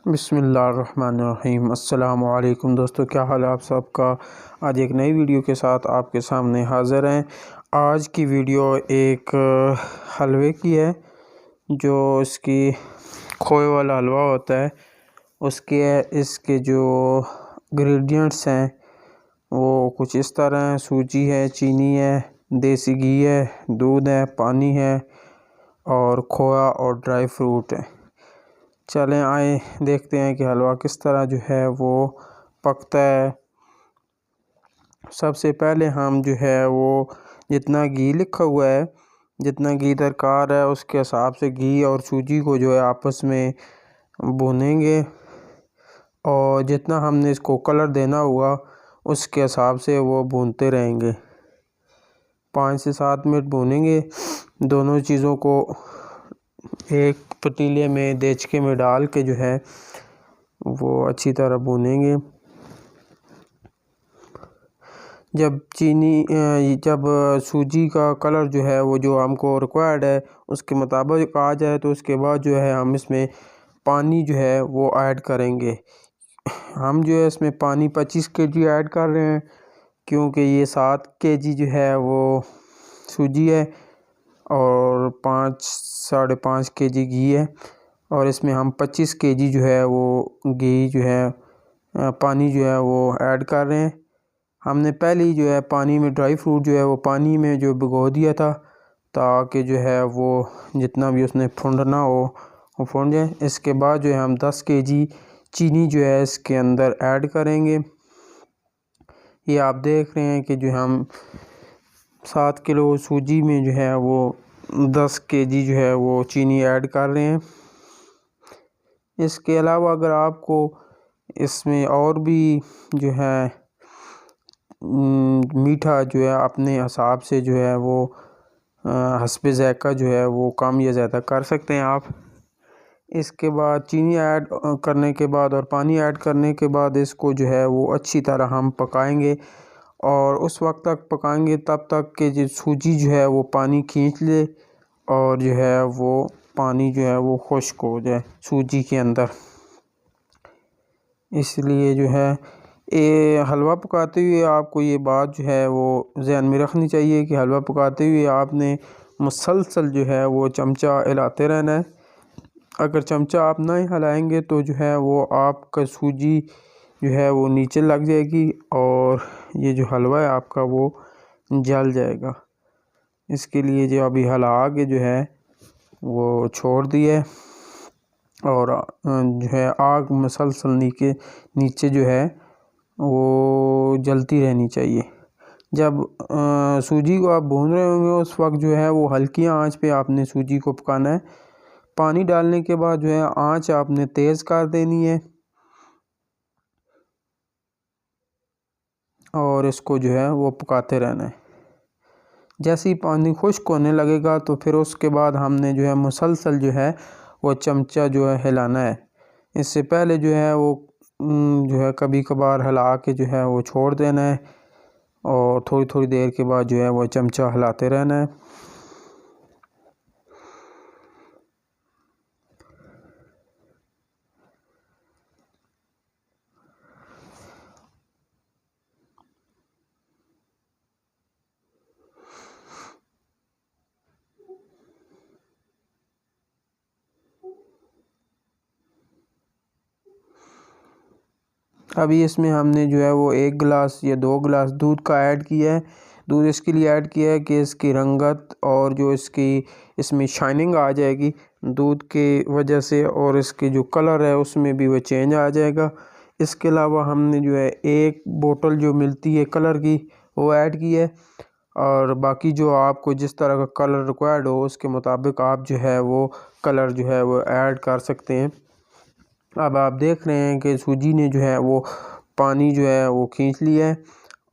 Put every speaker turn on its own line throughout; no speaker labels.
बिस्मिल्लाहिर्रहमानिर्रहीम। अस्सलामु अलैकुम दोस्तों, क्या हाल है आप सबका। आज एक नई वीडियो के साथ आपके सामने हाज़िर हैं। आज की वीडियो एक हलवे की है, जो इसकी खोए वाला हलवा होता है इसके जो इंग्रेडिएंट्स हैं वो कुछ इस तरह हैं। सूजी है, चीनी है, देसी घी है, दूध है, पानी है और खोया और ड्राई फ्रूट है। चलें आए देखते हैं कि हलवा किस तरह जो है वो पकता है। सबसे पहले हम जो है वो जितना घी लिखा हुआ है, जितना घी दरकार है उसके हिसाब से घी और सूजी को जो है आपस में भूनेंगे, और जितना हमने इसको कलर देना हुआ उसके हिसाब से वो भूनते रहेंगे। 5 से 7 मिनट भूनेंगे। दोनों चीज़ों को एक पतीले में देचके में डाल के जो है वो अच्छी तरह भूनेंगे। जब सूजी का कलर जो है वो जो हमको रिक्वायर्ड है उसके मुताबिक आ जाए तो उसके बाद जो है हम इसमें पानी जो है वो ऐड करेंगे। हम जो है इसमें पानी 25 kg ऐड कर रहे हैं, क्योंकि ये 7 kg जो है वो सूजी है और 5-5.5 kg घी है, और इसमें हम 25 kg जो है वो घी जो है पानी जो है वो ऐड कर रहे हैं। हमने पहले ही जो है पानी में ड्राई फ्रूट जो है वो पानी में जो भिगो दिया था, ताकि जो है वो जितना भी उसने फूंदना हो वो फूंद जाए। इसके बाद जो है हम 10 kg चीनी जो है इसके अंदर ऐड करेंगे। ये आप देख रहे हैं कि जो हम 7 किलो सूजी में जो है वो 10 kg जो है वो चीनी ऐड कर रहे हैं। इसके अलावा अगर आपको इसमें और भी जो है मीठा जो है अपने हिसाब से जो है वो हस्बे ज़ायक़ा जो है वो कम या ज़्यादा कर सकते हैं आप। इसके बाद चीनी ऐड करने के बाद और पानी ऐड करने के बाद इसको जो है वो अच्छी तरह हम पकाएंगे, और उस वक्त तक पकाएंगे तब तक कि जो सूजी जो है वो पानी खींच ले और जो है वो पानी जो है वो खुश्क हो जाए सूजी के अंदर। इसलिए जो है ये हलवा पकाते हुए आपको ये बात जो है वो ज़हन में रखनी चाहिए कि हलवा पकाते हुए आपने मुसलसल जो है वो चमचा हिलाते रहना है। अगर चमचा आप नहीं हिलाएंगे तो जो है वो आपका सूजी जो है वो नीचे लग जाएगी और ये जो हलवा है आपका वो जल जाएगा। इसके लिए जो अभी हिला के जो है वो छोड़ दिए, और जो है आग मुसलसल नीचे जो है वो जलती रहनी चाहिए। जब सूजी को आप भून रहे होंगे उस वक्त जो है वो हल्की आंच पे आपने सूजी को पकाना है। पानी डालने के बाद जो है आंच आपने तेज़ कर देनी है, और इसको जो है वो पकाते रहना है। जैसे ही पानी खुश्क होने लगेगा तो फिर उसके बाद हमने जो है मुसलसल जो है वो चमचा जो है हिलाना है। इससे पहले जो है वो जो है कभी कभार हिला के जो है वो छोड़ देना है, और थोड़ी थोड़ी देर के बाद जो है वो चमचा हिलाते रहना है। अभी इसमें हमने जो है वो 1 गिलास या 2 गिलास दूध का ऐड किया है। दूध इसके लिए ऐड किया है कि इसकी रंगत और जो इसमें शाइनिंग आ जाएगी दूध के वजह से, और इसके जो कलर है उसमें भी वो चेंज आ जाएगा। इसके अलावा हमने जो है 1 बोतल जो मिलती है कलर की वो ऐड की है, और बाकी जो आपको जिस तरह का कलर रिक्वायर्ड हो उसके मुताबिक आप जो है वो कलर जो है वो ऐड कर सकते हैं। अब आप देख रहे हैं कि सूजी ने जो है वो पानी जो है वो खींच लिया है,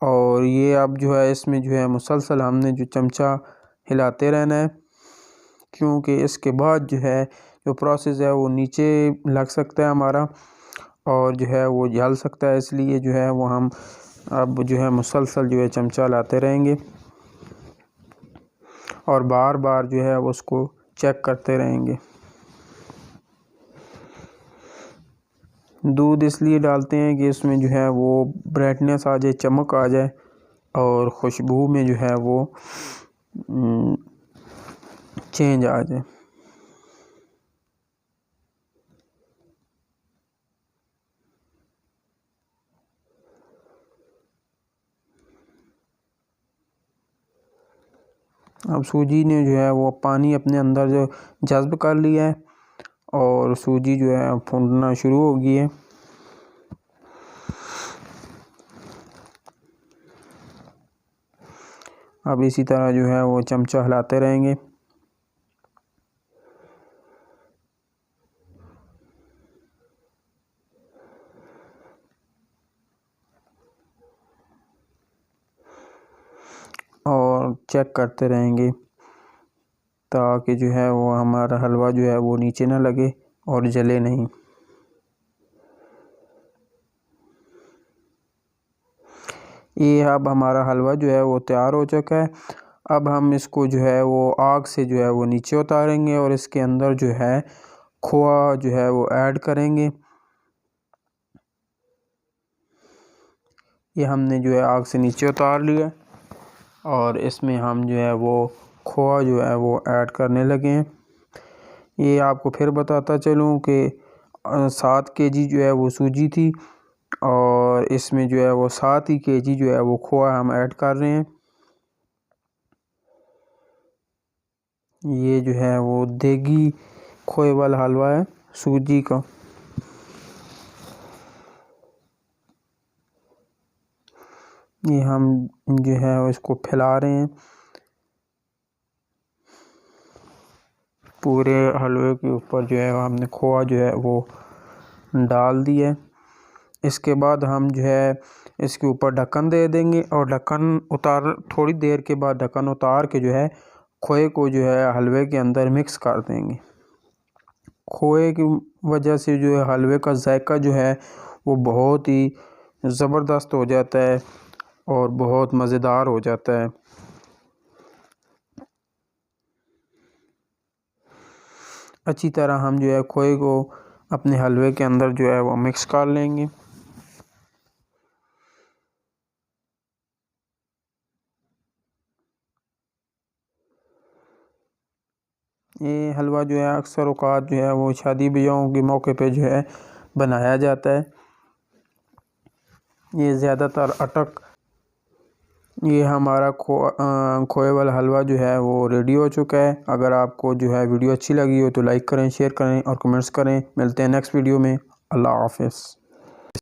और ये अब जो है इसमें जो है मुसलसल हमने जो चमचा हिलाते रहना है, क्योंकि इसके बाद जो है जो प्रोसेस है वो नीचे लग सकता है हमारा, और जो है वो जल सकता है। इसलिए जो है वो हम अब जो है मुसलसल जो है चमचा लाते रहेंगे और बार बार जो है उसको चेक करते रहेंगे। दूध इसलिए डालते हैं कि इसमें जो है वो ब्राइटनेस आ जाए, चमक आ जाए और खुशबू में जो है वो चेंज आ जाए। अब सूजी ने जो है वो पानी अपने अंदर जो जज़्ब कर लिया है और सूजी जो है फूंदना शुरू हो गई है। अब इसी तरह जो है वो चमचा हिलाते रहेंगे। और चेक करते रहेंगे ताकि जो है वो हमारा हलवा जो है वो नीचे ना लगे और जले नहीं। ये अब हमारा हलवा जो है वो तैयार हो चुका है। अब हम इसको जो है वो आग से जो है वो नीचे उतारेंगे और इसके अंदर जो है खोआ जो है वो ऐड करेंगे। ये हमने जो है आग से नीचे उतार लिया और इसमें हम जो है वो खोआ जो है वो ऐड करने लगे हैं। ये आपको फिर बताता चलूँ कि 7 kg जो है वो सूजी थी और इसमें जो है वो 7 ही kg जो है वो खोआ हम ऐड कर रहे हैं। ये जो है वो देगी खोए वाला हलवा है सूजी का। ये हम जो है इसको फैला रहे हैं पूरे हलवे के ऊपर जो है हमने खोआ जो है वो डाल दिया है। इसके बाद हम जो है इसके ऊपर ढक्कन दे देंगे और ढक्कन उतार थोड़ी देर के बाद ढक्कन उतार के जो है खोए को जो है हलवे के अंदर मिक्स कर देंगे। खोए की वजह से जो है हलवे का जायका जो है वो बहुत ही ज़बरदस्त हो जाता है और बहुत मज़ेदार हो जाता है। अच्छी तरह हम जो है खोए को अपने हलवे के अंदर जो है वो मिक्स कर लेंगे। ये हलवा जो है अक्सर औक़ात जो है वो शादी ब्याहों के मौके पे जो है बनाया जाता है। ये ज़्यादातर अटक ये हमारा खोए वाला हलवा जो है वो रेडी हो चुका है। अगर आपको जो है वीडियो अच्छी लगी हो तो लाइक करें, शेयर करें और कमेंट्स करें। मिलते हैं नेक्स्ट वीडियो में। अल्लाह हाफ़िज़।